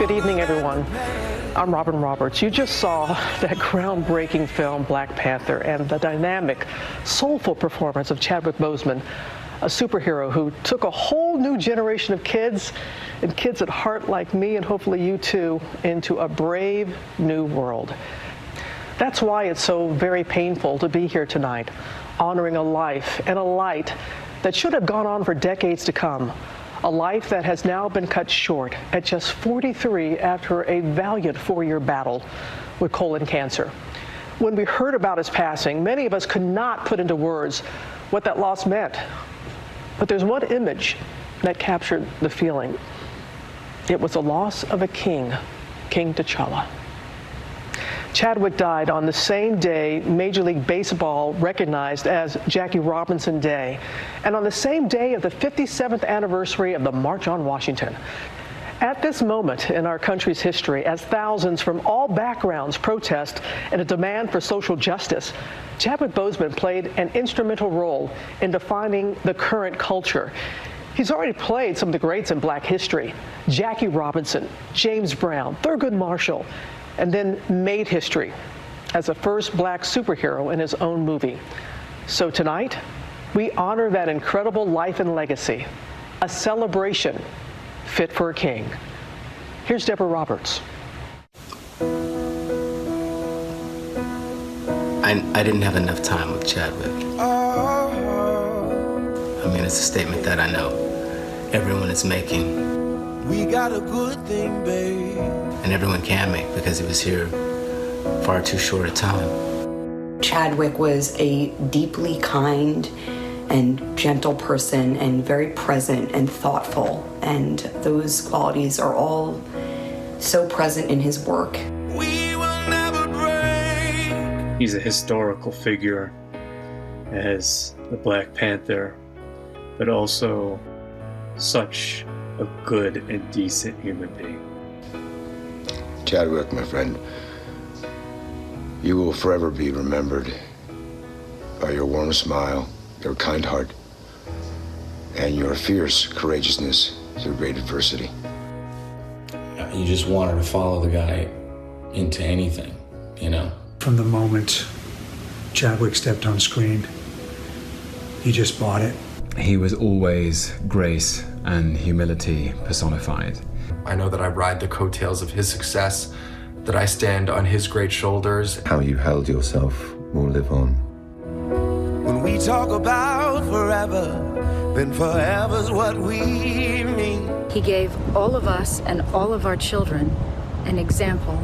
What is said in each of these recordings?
Good evening, everyone. I'm Robin Roberts. You just saw that groundbreaking film, Black Panther, and the dynamic, soulful performance of Chadwick Boseman, a superhero who took a whole new generation of kids, and kids at heart like me, and hopefully you too, into a brave new world. That's why it's so very painful to be here tonight, honoring a life and a light that should have gone on for decades to come. A life that has now been cut short at just 43 after a valiant 4-year battle with colon cancer. When we heard about his passing, many of us could not put into words what that loss meant. But there's one image that captured the feeling. It was the loss of a king, King T'Challa. Chadwick died on the same day Major League Baseball recognized as Jackie Robinson Day, and on the same day of the 57th anniversary of the March on Washington. At this moment in our country's history, as thousands from all backgrounds protest in a demand for social justice, Chadwick Boseman played an instrumental role in defining the current culture. He's already played some of the greats in Black history: Jackie Robinson, James Brown, Thurgood Marshall, and then made history as the first Black superhero in his own movie. So tonight, we honor that incredible life and legacy, a celebration fit for a king. Here's Deborah Roberts. I didn't have enough time with Chadwick. I mean, it's a statement that I know everyone is making. We got a good thing, babe. And everyone can make, because he was here far too short a time. Chadwick was a deeply kind and gentle person, and very present and thoughtful. And those qualities are all so present in his work. We will never break. He's a historical figure as the Black Panther, but also such a good and decent human being. Chadwick, my friend, you will forever be remembered by your warm smile, your kind heart, and your fierce courageousness through great adversity. You just wanted to follow the guy into anything, you know? From the moment Chadwick stepped on screen, you just bought it. He was always grace and humility personified. I know that I ride the coattails of his success, that I stand on his great shoulders. How you held yourself will live on. When we talk about forever, then forever's what we mean. He gave all of us and all of our children an example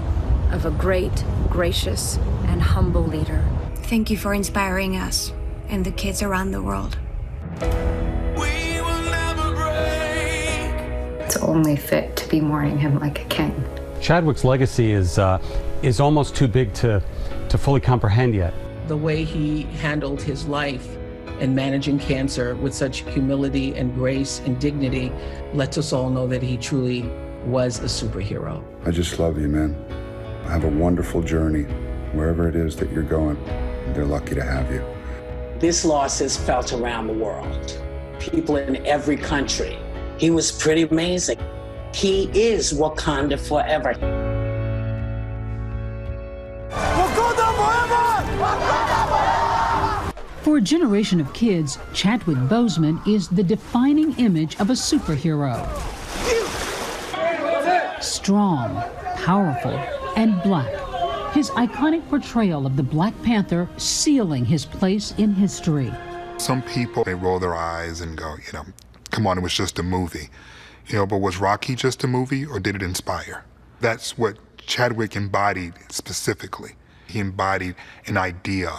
of a great, gracious, and humble leader. Thank you for inspiring us and the kids around the world. It's only fit to be mourning him like a king. Chadwick's legacy is almost too big to fully comprehend yet. The way he handled his life and managing cancer with such humility and grace and dignity lets us all know that he truly was a superhero. I just love you, man. Have a wonderful journey wherever it is that you're going. They're lucky to have you. This loss is felt around the world. People in every country. He was pretty amazing. He is Wakanda forever. Wakanda forever! Wakanda forever! For a generation of kids, Chadwick Boseman is the defining image of a superhero. Strong, powerful, and Black. His iconic portrayal of the Black Panther sealing his place in history. Some people, they roll their eyes and go, you know, come on, it was just a movie. You know, but was Rocky just a movie, or did it inspire? That's what Chadwick embodied specifically. He embodied an idea,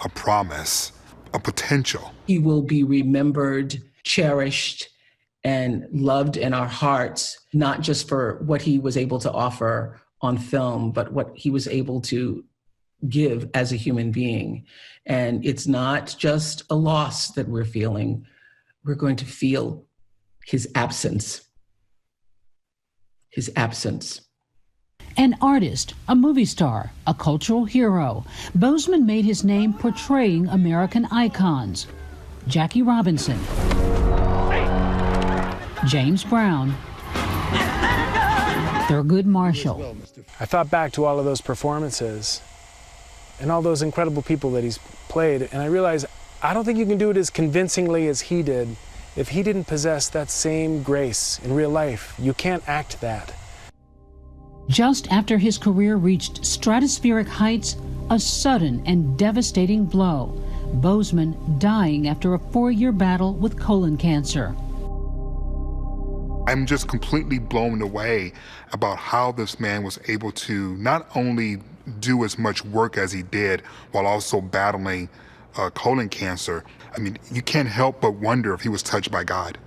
a promise, a potential. He will be remembered, cherished, and loved in our hearts, not just for what he was able to offer on film, but what he was able to give as a human being. And it's not just a loss that we're feeling. We're going to feel his absence. His absence. An artist, a movie star, a cultural hero, Boseman made his name portraying American icons. Jackie Robinson, James Brown, Thurgood Marshall. I thought back to all of those performances and all those incredible people that he's played, and I realized I don't think you can do it as convincingly as he did if he didn't possess that same grace in real life. You can't act that. Just after his career reached stratospheric heights, a sudden and devastating blow. Boseman dying after a 4-year battle with colon cancer. I'm just completely blown away about how this man was able to not only do as much work as he did while also battling colon cancer. I mean, you can't help but wonder if he was touched by God.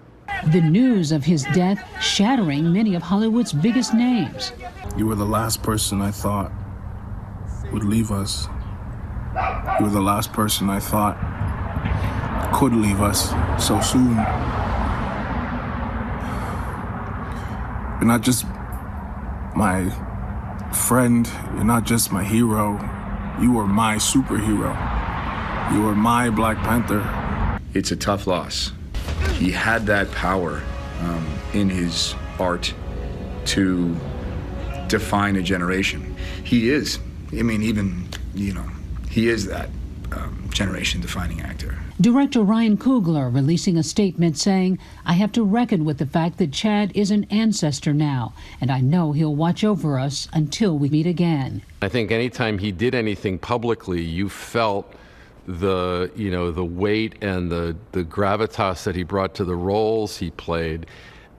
The news of his death shattering many of Hollywood's biggest names. You were the last person I thought would leave us. You were the last person I thought could leave us so soon. You're not just my friend, you're not just my hero, you are my superhero. You are my Black Panther. It's a tough loss. He had that power in his art to define a generation. He is, I mean, even, you know, he is that generation-defining actor. Director Ryan Coogler releasing a statement saying, "I have to reckon with the fact that Chad is an ancestor now, and I know he'll watch over us until we meet again." I think anytime he did anything publicly, you felt the weight and the gravitas that he brought to the roles he played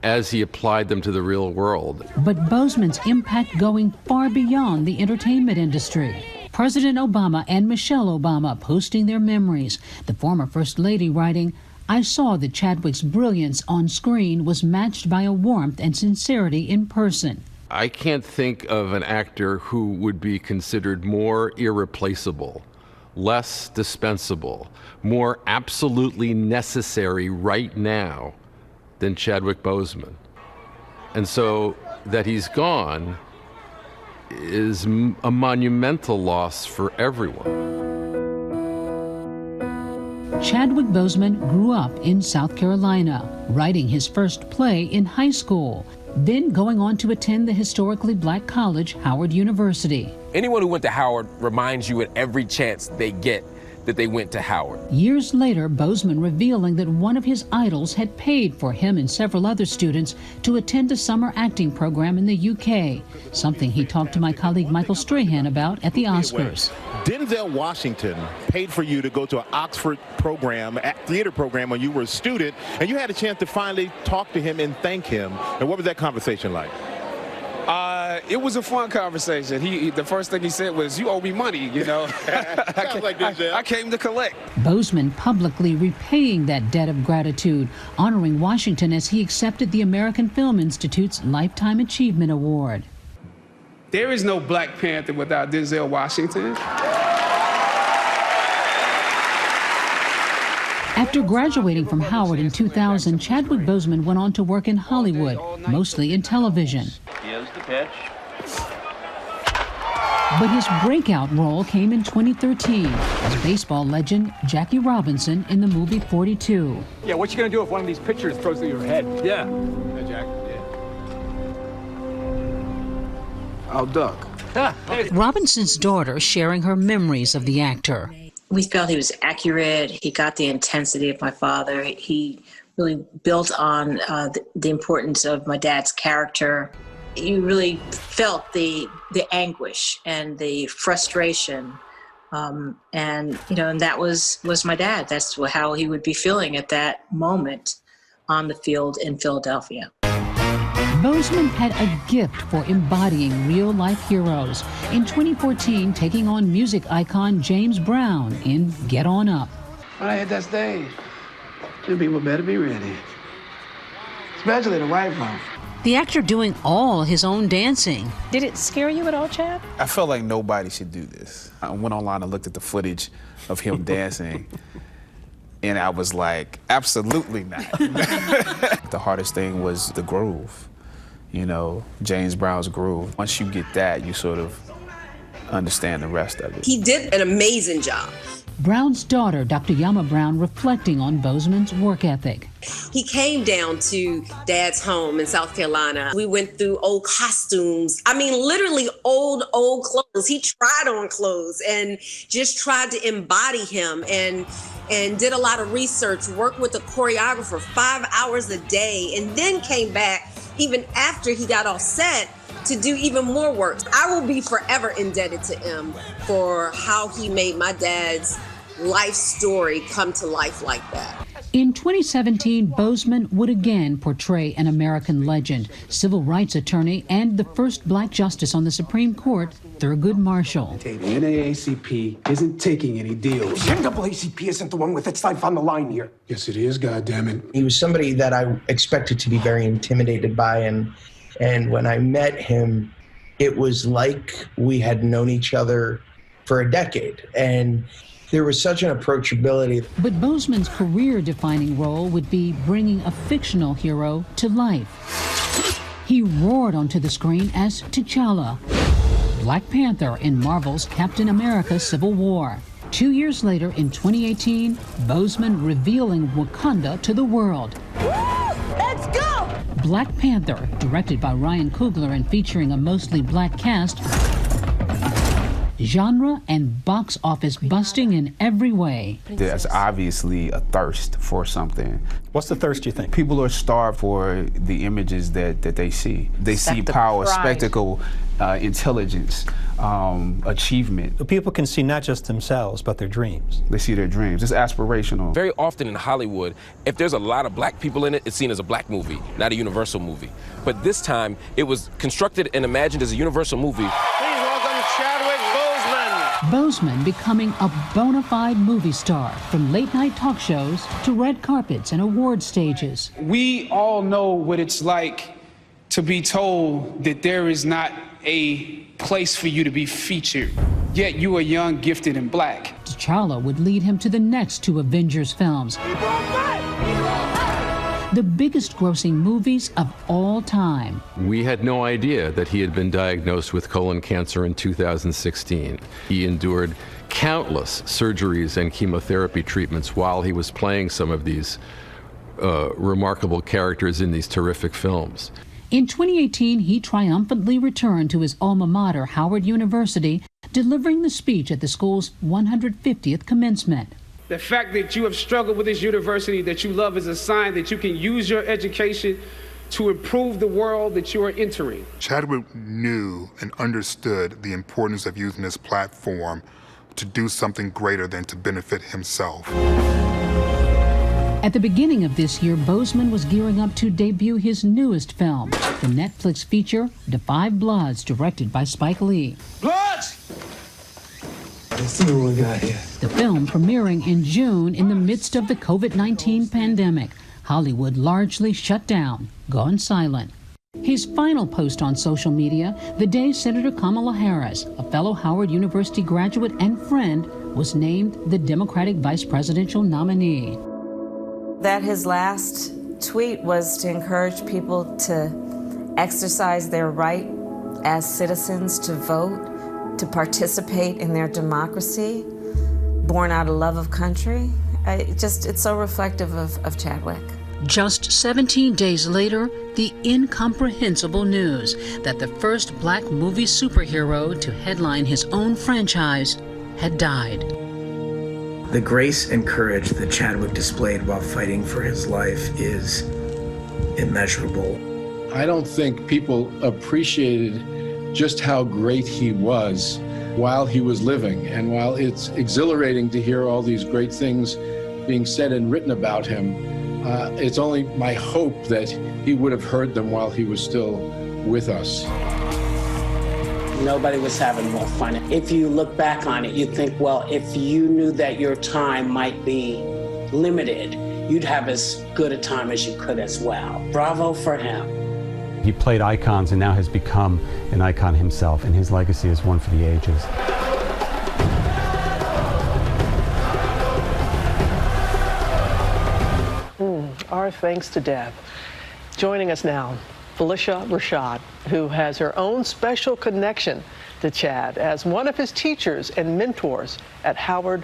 as he applied them to the real world. But Boseman's impact going far beyond the entertainment industry. President Obama and Michelle Obama posting their memories. The former First Lady writing, "I saw that Chadwick's brilliance on screen was matched by a warmth and sincerity in person." I can't think of an actor who would be considered more irreplaceable, less dispensable, more absolutely necessary right now than Chadwick Boseman. And so that he's gone is a monumental loss for everyone. Chadwick Boseman grew up in South Carolina, writing his first play in high school, then going on to attend the historically black college, Howard University. Anyone who went to Howard reminds you at every chance they get that they went to Howard. Years later, Boseman revealing that one of his idols had paid for him and several other students to attend a summer acting program in the UK, something he talked to my colleague Michael Strahan about at the Oscars. Denzel Washington paid for you to go to an Oxford program, theater program, when you were a student, and you had a chance to finally talk to him and thank him. And what was that conversation like? It was a fun conversation. The first thing he said was, "You owe me money, you know." I came to collect. Boseman publicly repaying that debt of gratitude, honoring Washington as he accepted the American Film Institute's Lifetime Achievement Award. There is no Black Panther without Denzel Washington. After graduating from Howard in 2000, Chadwick Boseman went on to work in Hollywood, mostly in television. Here's the pitch. But his breakout role came in 2013 as baseball legend Jackie Robinson in the movie 42. Yeah, what you gonna do if one of these pitchers throws through your head? Yeah. Hey, Jack. Yeah. I'll duck. Robinson's daughter sharing her memories of the actor. We felt he was accurate. He got the intensity of my father. He really built on the importance of my dad's character. You really felt the anguish and the frustration, and that was my dad. That's how he would be feeling at that moment on the field in Philadelphia. Boseman had a gift for embodying real-life heroes. In 2014, taking on music icon James Brown in Get On Up. When I hit that stage, you people better be ready. Especially the white folks. The actor doing all his own dancing. Did it scare you at all, Chad? I felt like nobody should do this. I went online and looked at the footage of him dancing, and I was like, absolutely not. The hardest thing was the groove. James Brown's groove. Once you get that, you sort of understand the rest of it. He did an amazing job. Brown's daughter, Dr. Yama Brown, reflecting on Boseman's work ethic. He came down to Dad's home in South Carolina. We went through old costumes. I mean, literally old clothes. He tried on clothes and just tried to embody him and did a lot of research, worked with a choreographer 5 hours a day, and then came back even after he got off set to do even more work. I will be forever indebted to him for how he made my dad's life story come to life like that. In 2017, Boseman would again portray an American legend, civil rights attorney, and the first black justice on the Supreme Court, Thurgood Marshall. The NAACP isn't taking any deals. The NAACP isn't the one with its life on the line here. Yes, it is, goddammit. He was somebody that I expected to be very intimidated by, and when I met him, it was like we had known each other for a decade. And there was such an approachability. But Boseman's career-defining role would be bringing a fictional hero to life. He roared onto the screen as T'Challa, Black Panther in Marvel's Captain America: Civil War. 2 years later, in 2018, Boseman revealing Wakanda to the world. Let's go! Black Panther, directed by Ryan Coogler and featuring a mostly black cast, genre and box office busting in every way. There's obviously a thirst for something. What's the thirst, you think? People are starved for the images that they see. They see power, spectacle, intelligence, achievement. People can see not just themselves, but their dreams. They see their dreams. It's aspirational. Very often in Hollywood, if there's a lot of black people in it, it's seen as a black movie, not a Universal movie. But this time, it was constructed and imagined as a Universal movie. Please welcome Chadwick Boseman. Boseman becoming a bona fide movie star, from late-night talk shows to red carpets and award stages. We all know what it's like to be told that there is not a place for you to be featured, yet you are young, gifted, and black. T'Challa would lead him to the next two Avengers films, the biggest grossing movies of all time. We had no idea that he had been diagnosed with colon cancer in 2016. He endured countless surgeries and chemotherapy treatments while he was playing some of these remarkable characters in these terrific films. In 2018, he triumphantly returned to his alma mater, Howard University, delivering the speech at the school's 150th commencement. The fact that you have struggled with this university that you love is a sign that you can use your education to improve the world that you are entering. Chadwick knew and understood the importance of using his platform to do something greater than to benefit himself. At the beginning of this year, Boseman was gearing up to debut his newest film, the Netflix feature, Da 5 Bloods, directed by Spike Lee. Bloods! Let's see what we got here. The film premiering in June in the midst of the COVID-19 pandemic. Hollywood largely shut down, gone silent. His final post on social media, the day Senator Kamala Harris, a fellow Howard University graduate and friend, was named the Democratic vice presidential nominee. That his last tweet was to encourage people to exercise their right as citizens to vote, to participate in their democracy, born out of love of country. It's so reflective of Chadwick. Just 17 days later, the incomprehensible news that the first black movie superhero to headline his own franchise had died. The grace and courage that Chadwick displayed while fighting for his life is immeasurable. I don't think people appreciated just how great he was while he was living. And while it's exhilarating to hear all these great things being said and written about him, it's only my hope that he would have heard them while he was still with us. Nobody was having more fun. If you look back on it, you think, well, if you knew that your time might be limited, you'd have as good a time as you could as well. Bravo for him. He played icons and now has become an icon himself, and his legacy is one for the ages. Our thanks to Deb. Joining us now, Felicia Rashad, who has her own special connection to Chad as one of his teachers and mentors at Howard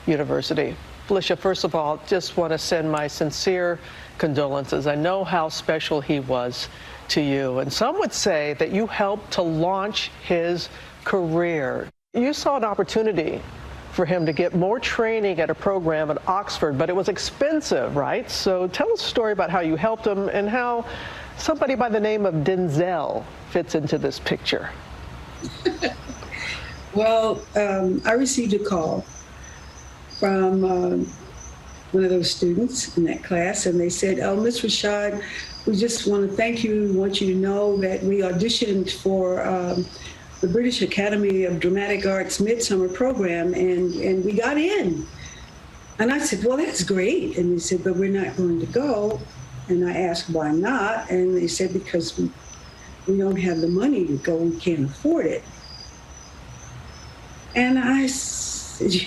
University. Felicia, first of all, just want to send my sincere condolences. I know how special he was to you, and some would say that you helped to launch his career. You saw an opportunity for him to get more training at a program at Oxford, but it was expensive, right? So tell us a story about how you helped him and how somebody by the name of Denzel fits into this picture. Well, I received a call from one of those students in that class, and they said, "Oh, Ms. Rashad, we just want to thank you. We want you to know that we auditioned for the British Academy of Dramatic Arts Midsummer Program, and we got in." And I said, "Well, that's great." And they said, "But we're not going to go." And I asked, "Why not?" And they said, "Because we don't have the money to go. We can't afford it." And I said,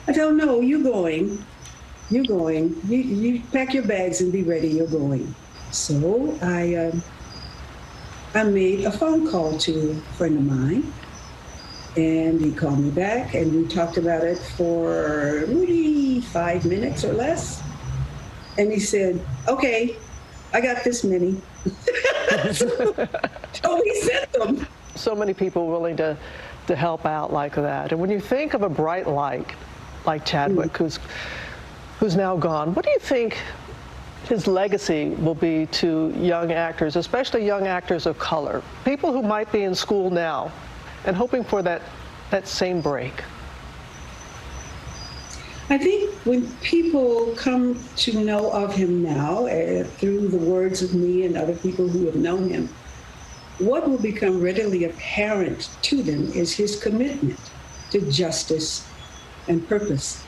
"I don't know. You're going. You're going. You pack your bags and be ready. You're going." So I made a phone call to a friend of mine, and he called me back, and we talked about it for maybe 5 minutes or less. And he said, "Okay, I got this many." So we sent them. So many people willing to help out like that. And when you think of a bright light like Chadwick, who's now gone, what do you think his legacy will be to young actors, especially young actors of color, people who might be in school now and hoping for that same break? I think when people come to know of him now, through the words of me and other people who have known him, what will become readily apparent to them is his commitment to justice and purpose.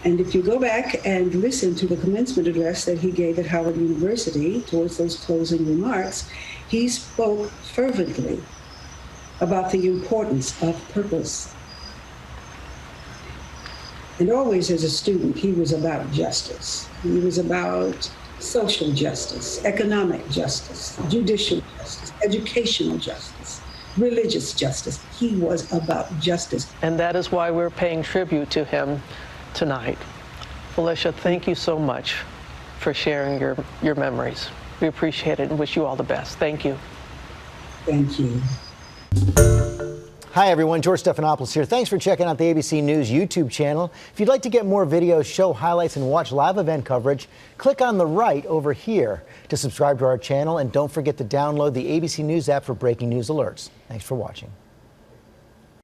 And if you go back and listen to the commencement address that he gave at Howard University towards those closing remarks, he spoke fervently about the importance of purpose. And always as a student, he was about justice. He was about social justice, economic justice, judicial justice, educational justice, religious justice. He was about justice. And that is why we're paying tribute to him tonight. Felicia, thank you so much for sharing your memories. We appreciate it and wish you all the best. Thank you. Thank you. Hi, everyone. George Stephanopoulos here. Thanks for checking out the ABC News YouTube channel. If you'd like to get more videos, show highlights, and watch live event coverage, click on the right over here to subscribe to our channel. And don't forget to download the ABC News app for breaking news alerts. Thanks for watching.